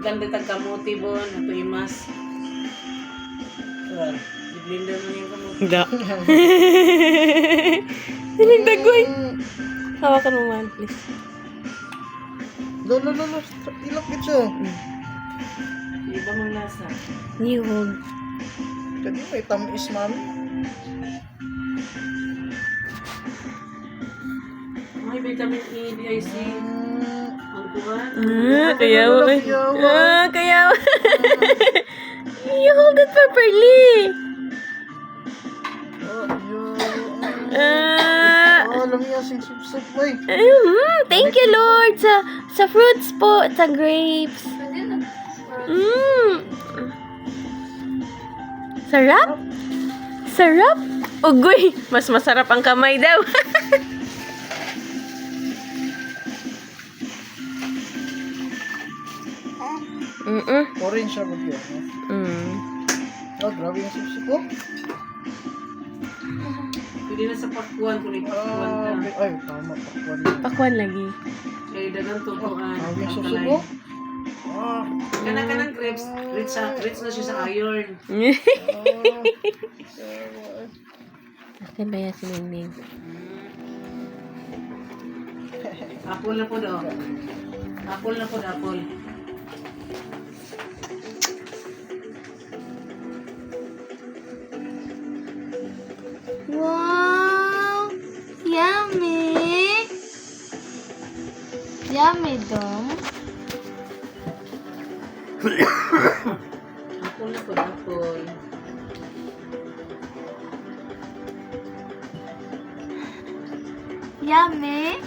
Ganda tagkamuti bon. Ito imas. I-blender mo yung kamuti. Da. Sinigdagoy. Hawakan mo man, please. Lo. Ilok ito. Iba mang lasa. You hold. Kasi may tamis, mami. May vitamin E, BIC. Ang kuhan. Kaya mo. Kaya mo. You hold it properly. Alam niya, sing-sup-sup, boy. Thank you, Lord. Sa fruits po. Sa grapes. Sarap? Sarap? Ugoy. Mas masarap ang kamay daw. Orange siya ba yun? Oh, grabe yung sup-sup ko. Pwede na sa pakwan. Kung ipakwan ka. Ay, tama. Pakwan lang. Pakwan lagi. Kaya dagang tubuan. Grabe yung sup-sup ko. Kanang grapes. Rich na siya sa iron. Akin ba yan si Ningning? Apple na po daw. Apple na po daw. Apple. Wow! Yummy! Yummy dong. Apple na po daw. Apple. Yummy!